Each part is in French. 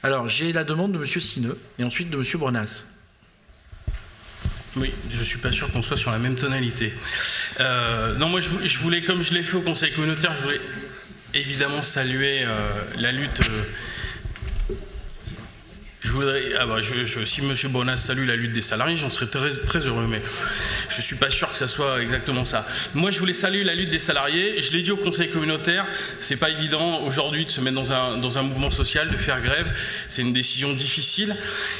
Alors, j'ai la demande de M. Sineux et ensuite de M. Brenas. Oui, je ne suis pas sûr qu'on soit sur la même tonalité. Non, moi, je voulais, comme je l'ai fait au Conseil communautaire, je voulais évidemment saluer la lutte... Je voudrais, si M. Brenas salue la lutte des salariés, j'en serais très heureux, mais je ne suis pas sûr que ça soit exactement ça. Moi, je voulais saluer la lutte des salariés. Je l'ai dit au Conseil communautaire, c'est pas évident aujourd'hui de se mettre dans un mouvement social, de faire grève. C'est une décision difficile.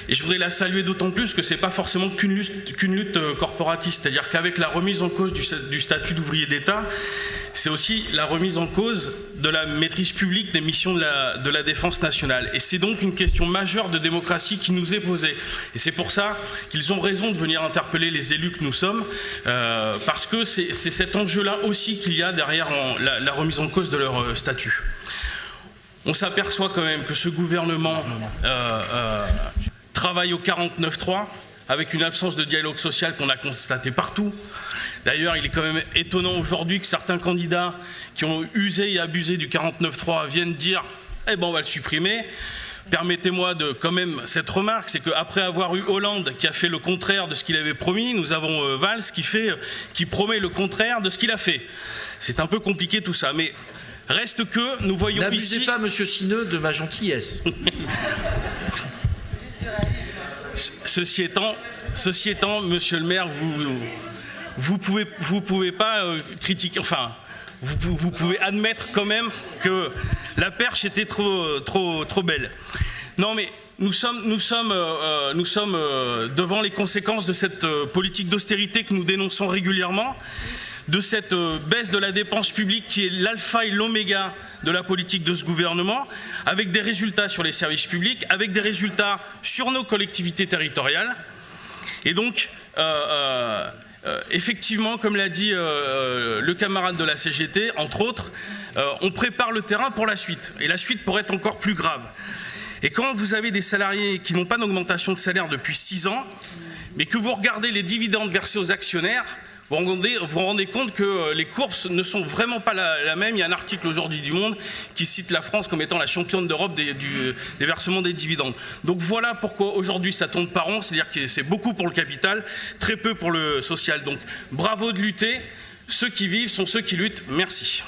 Et je voudrais la saluer d'autant plus que ce n'est pas forcément qu'une lutte corporatiste. C'est-à-dire qu'avec la remise en cause du statut d'ouvrier d'État, c'est aussi la remise en cause de la maîtrise publique des missions de la défense nationale. Et c'est donc une question majeure de démocratie qui nous est posée. Et c'est pour ça qu'ils ont raison de venir interpeller les élus que nous sommes, parce que c'est cet enjeu-là aussi qu'il y a derrière la remise en cause de leur statut. On s'aperçoit quand même que ce gouvernement travaille au 49.3, avec une absence de dialogue social qu'on a constaté partout. D'ailleurs, il est quand même étonnant aujourd'hui que certains candidats qui ont usé et abusé du 49.3 viennent dire « Eh ben, on va le supprimer ». Permettez-moi de quand même cette remarque, c'est qu'après avoir eu Hollande qui a fait le contraire de ce qu'il avait promis, nous avons Valls qui promet le contraire de ce qu'il a fait. C'est un peu compliqué tout ça, mais reste que nous voyons ici... N'abusez pas, M. Sineux, de ma gentillesse. Ceci étant, Monsieur le maire, vous pouvez pas critiquer, enfin, vous pouvez admettre quand même que la perche était trop belle. Non, mais nous sommes devant les conséquences de cette politique d'austérité que nous dénonçons régulièrement, de cette baisse de la dépense publique qui est l'alpha et l'oméga de la politique de ce gouvernement, avec des résultats sur les services publics, avec des résultats sur nos collectivités territoriales. Et donc, effectivement, comme l'a dit le camarade de la CGT, entre autres, on prépare le terrain pour la suite. Et la suite pourrait être encore plus grave. Et quand vous avez des salariés qui n'ont pas d'augmentation de salaire depuis 6 ans, mais que vous regardez les dividendes versés aux actionnaires, vous vous rendez compte que les courbes ne sont vraiment pas la même. Il y a un article aujourd'hui du Monde qui cite la France comme étant la championne d'Europe des versements des dividendes. Donc voilà pourquoi aujourd'hui ça tourne pas rond, c'est-à-dire que c'est beaucoup pour le capital, très peu pour le social. Donc bravo de lutter, ceux qui vivent sont ceux qui luttent. Merci.